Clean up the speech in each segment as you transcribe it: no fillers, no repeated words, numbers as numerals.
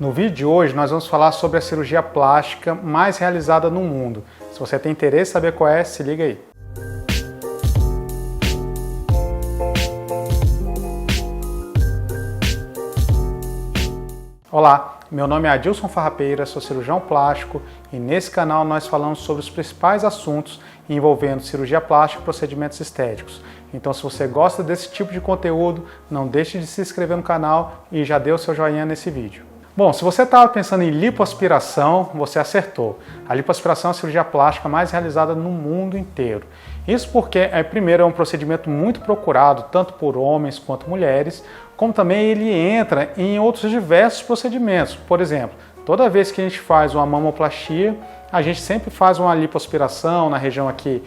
No vídeo de hoje nós vamos falar sobre a cirurgia plástica mais realizada no mundo. Se você tem interesse em saber qual é, se liga aí. Olá, meu nome é Adilson Farrapeira, sou cirurgião plástico e nesse canal nós falamos sobre os principais assuntos envolvendo cirurgia plástica e procedimentos estéticos. Então, se você gosta desse tipo de conteúdo, não deixe de se inscrever no canal e já dê o seu joinha nesse vídeo. Bom, se você estava pensando em lipoaspiração, você acertou. A lipoaspiração é a cirurgia plástica mais realizada no mundo inteiro. Isso porque, primeiro, é um procedimento muito procurado, tanto por homens quanto mulheres, como também ele entra em outros diversos procedimentos. Por exemplo, toda vez que a gente faz uma mamoplastia, a gente sempre faz uma lipoaspiração na região aqui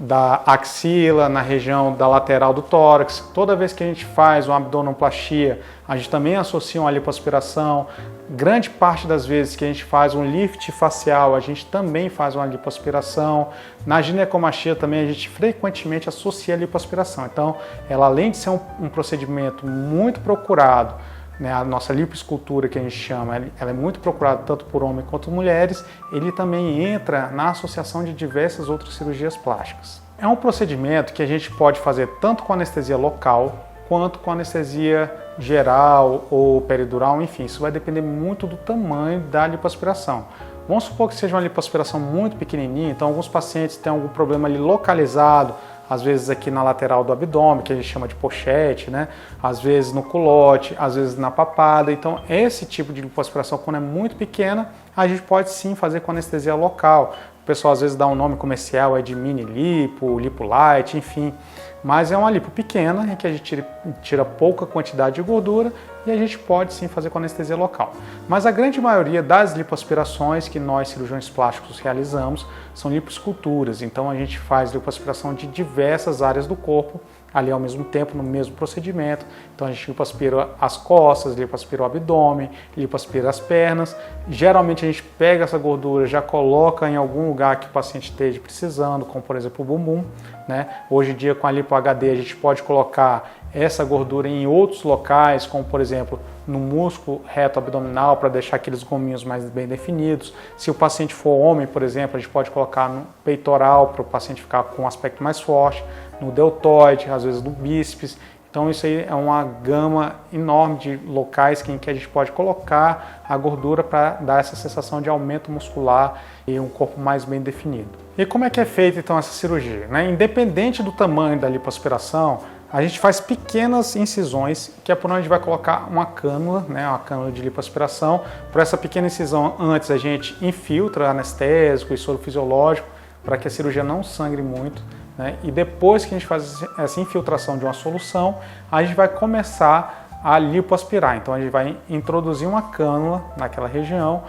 da axila, na região da lateral do tórax. Toda vez que a gente faz uma abdominoplastia, a gente também associa uma lipoaspiração. Grande parte das vezes que a gente faz um lift facial, a gente também faz uma lipoaspiração. Na ginecomastia também a gente frequentemente associa a lipoaspiração. Então, ela além de ser um procedimento muito procurado, né, a nossa lipoescultura que a gente chama, ela é muito procurada tanto por homens quanto mulheres, ele também entra na associação de diversas outras cirurgias plásticas. É um procedimento que a gente pode fazer tanto com anestesia local, quanto com anestesia geral ou peridural, enfim, isso vai depender muito do tamanho da lipoaspiração. Vamos supor que seja uma lipoaspiração muito pequenininha, então alguns pacientes têm algum problema ali localizado, às vezes aqui na lateral do abdômen, que a gente chama de pochete, né? Às vezes no culote, às vezes na papada. Então, esse tipo de lipoaspiração, quando é muito pequena, a gente pode sim fazer com anestesia local. O pessoal às vezes dá um nome comercial de mini lipo, lipo light, enfim. Mas é uma lipo pequena, em que a gente tira pouca quantidade de gordura e a gente pode sim fazer com anestesia local. Mas a grande maioria das lipoaspirações que nós cirurgiões plásticos realizamos são lipoesculturas. Então a gente faz lipoaspiração de diversas áreas do corpo ali ao mesmo tempo, no mesmo procedimento. Então a gente lipoaspira as costas, lipoaspira o abdômen, lipoaspira as pernas. Geralmente a gente pega essa gordura, já coloca em algum lugar que o paciente esteja precisando, como por exemplo o bumbum, né? Hoje em dia com a lipo HD a gente pode colocar essa gordura em outros locais, como por exemplo no músculo reto abdominal, para deixar aqueles gominhos mais bem definidos. Se o paciente for homem, por exemplo, a gente pode colocar no peitoral para o paciente ficar com um aspecto mais forte, no deltoide, às vezes no bíceps. Então isso aí é uma gama enorme de locais em que a gente pode colocar a gordura para dar essa sensação de aumento muscular e um corpo mais bem definido. E como é que é feita então essa cirurgia, né? Independente do tamanho da lipoaspiração, a gente faz pequenas incisões, que é por onde a gente vai colocar uma cânula, né, uma cânula de lipoaspiração. Por essa pequena incisão, antes a gente infiltra anestésico e soro fisiológico para que a cirurgia não sangre muito, né? E depois que a gente faz essa infiltração de uma solução, a gente vai começar a lipoaspirar. Então a gente vai introduzir uma cânula naquela região,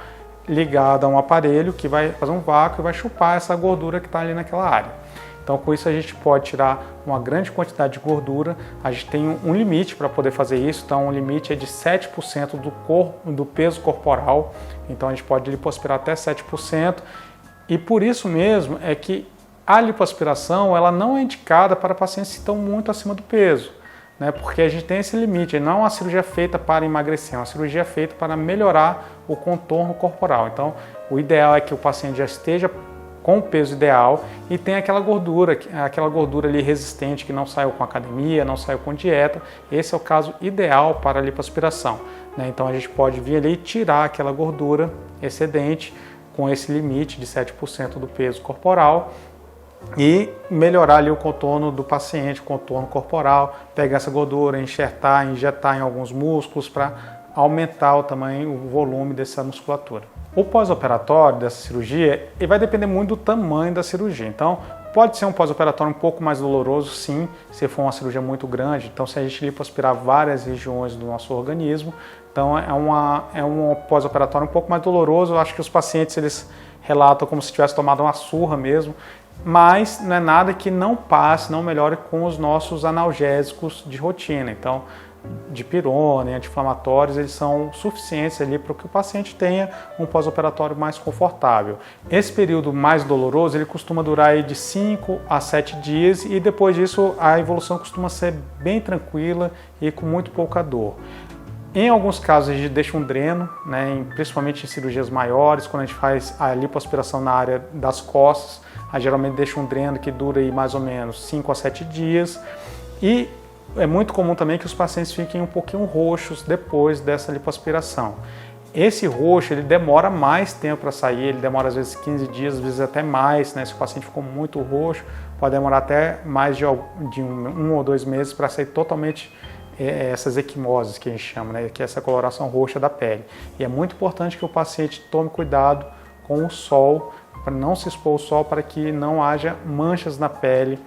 ligada a um aparelho que vai fazer um vácuo e vai chupar essa gordura que está ali naquela área. Então, com isso, a gente pode tirar uma grande quantidade de gordura. A gente tem um limite para poder fazer isso. Então, o limite é de 7% do peso corporal. Então, a gente pode lipoaspirar até 7%. E por isso mesmo é que a lipoaspiração ela não é indicada para pacientes que estão muito acima do peso, né? Porque a gente tem esse limite. Não é uma cirurgia feita para emagrecer, é uma cirurgia feita para melhorar o contorno corporal. Então, o ideal é que o paciente já esteja com o peso ideal e tem aquela gordura ali resistente que não saiu com academia, não saiu com dieta. Esse é o caso ideal para a lipoaspiração, né? Então a gente pode vir ali e tirar aquela gordura excedente com esse limite de 7% do peso corporal e melhorar ali o contorno do paciente, o contorno corporal, pegar essa gordura, injetar em alguns músculos para aumentar o tamanho, o volume dessa musculatura. O pós-operatório dessa cirurgia vai depender muito do tamanho da cirurgia. Então, pode ser um pós-operatório um pouco mais doloroso, sim, se for uma cirurgia muito grande. Então, se a gente lipoaspirar várias regiões do nosso organismo, então é um pós-operatório um pouco mais doloroso. Eu acho que os pacientes eles relatam como se tivesse tomado uma surra mesmo, mas não é nada que não passe, não melhore com os nossos analgésicos de rotina. Então, dipirona e anti-inflamatórios, eles são suficientes ali para que o paciente tenha um pós-operatório mais confortável. Esse período mais doloroso, ele costuma durar aí de 5 a 7 dias e depois disso a evolução costuma ser bem tranquila e com muito pouca dor. Em alguns casos a gente deixa um dreno, né, principalmente em cirurgias maiores, quando a gente faz a lipoaspiração na área das costas, a gente geralmente deixa um dreno que dura aí mais ou menos 5 a 7 dias. E é muito comum também que os pacientes fiquem um pouquinho roxos depois dessa lipoaspiração. Esse roxo, ele demora mais tempo para sair, ele demora às vezes 15 dias, às vezes até mais, né? Se o paciente ficou muito roxo, pode demorar até mais de um ou 2 meses para sair totalmente essas equimoses que a gente chama, né? Que é essa coloração roxa da pele. E é muito importante que o paciente tome cuidado com o sol, para não se expor ao sol, para que não haja manchas na pele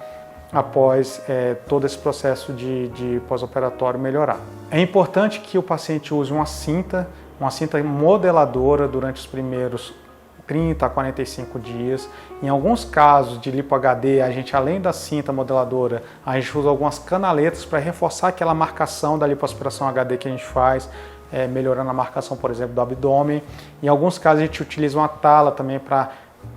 após todo esse processo de pós-operatório melhorar. É importante que o paciente use uma cinta modeladora durante os primeiros 30 a 45 dias. Em alguns casos de lipo HD, a gente, além da cinta modeladora, a gente usa algumas canaletas para reforçar aquela marcação da lipoaspiração HD que a gente faz, melhorando a marcação, por exemplo, do abdômen. Em alguns casos a gente utiliza uma tala também para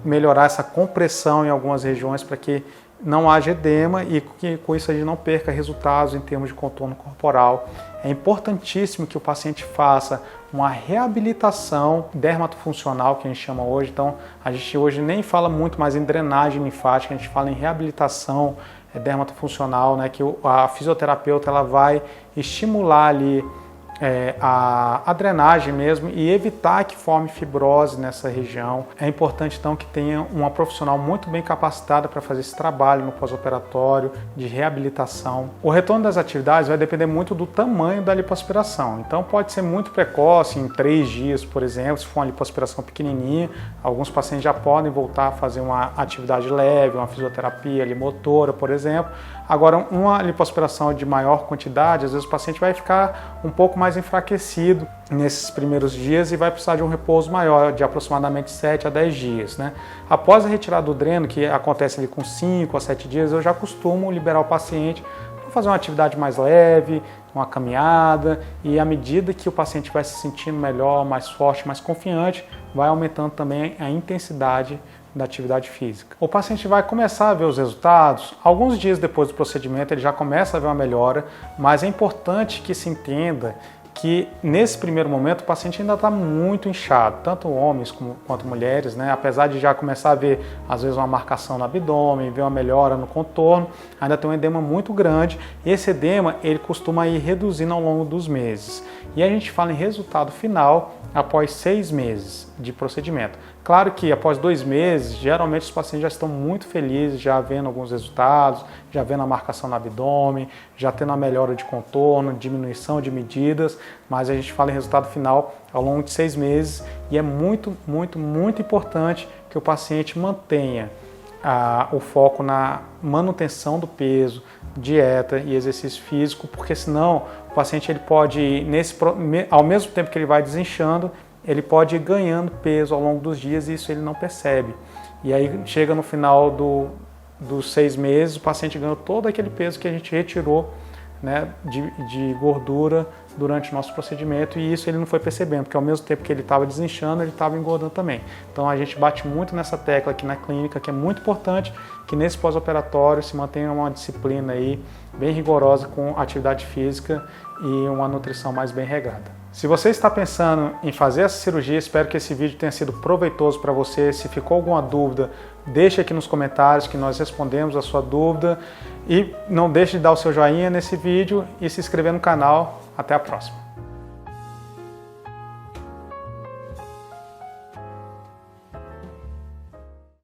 melhorar essa compressão em algumas regiões para que não haja edema e que com isso a gente não perca resultados em termos de contorno corporal. É importantíssimo que o paciente faça uma reabilitação dermatofuncional, que a gente chama hoje. Então, a gente hoje nem fala muito mais em drenagem linfática, a gente fala em reabilitação dermatofuncional, né, que a fisioterapeuta ela vai estimular ali a drenagem mesmo e evitar que forme fibrose nessa região. É importante então que tenha uma profissional muito bem capacitada para fazer esse trabalho no pós-operatório de reabilitação. O retorno das atividades vai depender muito do tamanho da lipoaspiração, então pode ser muito precoce, em 3 dias, por exemplo. Se for uma lipoaspiração pequenininha, alguns pacientes já podem voltar a fazer uma atividade leve, uma fisioterapia ali motora, por exemplo. Agora, uma lipoaspiração de maior quantidade, às vezes o paciente vai ficar um pouco mais enfraquecido nesses primeiros dias e vai precisar de um repouso maior, de aproximadamente 7 a 10 dias. Né? Após a retirada do dreno, que acontece ali com 5 a 7 dias, eu já costumo liberar o paciente para fazer uma atividade mais leve, uma caminhada, e à medida que o paciente vai se sentindo melhor, mais forte, mais confiante, vai aumentando também a intensidade da atividade física. O paciente vai começar a ver os resultados, alguns dias depois do procedimento ele já começa a ver uma melhora, mas é importante que se entenda que nesse primeiro momento o paciente ainda está muito inchado, tanto homens quanto mulheres, né? Apesar de já começar a ver às vezes uma marcação no abdômen, ver uma melhora no contorno, ainda tem um edema muito grande. Esse edema ele costuma ir reduzindo ao longo dos meses. E a gente fala em resultado final após 6 meses de procedimento. Claro que após 2 meses, geralmente os pacientes já estão muito felizes, já vendo alguns resultados, já vendo a marcação no abdômen, já tendo a melhora de contorno, diminuição de medidas, mas a gente fala em resultado final ao longo de 6 meses e é muito, muito, muito importante que o paciente mantenha o foco na manutenção do peso, dieta e exercício físico, porque senão o paciente ele pode, ao mesmo tempo que ele vai desinchando, ele pode ir ganhando peso ao longo dos dias e isso ele não percebe. E aí chega no final dos 6 meses, o paciente ganhou todo aquele peso que a gente retirou, né, de gordura durante o nosso procedimento, e isso ele não foi percebendo, porque ao mesmo tempo que ele estava desinchando, ele estava engordando também. Então a gente bate muito nessa tecla aqui na clínica, que é muito importante que nesse pós-operatório se mantenha uma disciplina aí bem rigorosa com atividade física e uma nutrição mais bem regrada. Se você está pensando em fazer essa cirurgia, espero que esse vídeo tenha sido proveitoso para você. Se ficou alguma dúvida, deixe aqui nos comentários que nós respondemos a sua dúvida. E não deixe de dar o seu joinha nesse vídeo e se inscrever no canal. Até a próxima!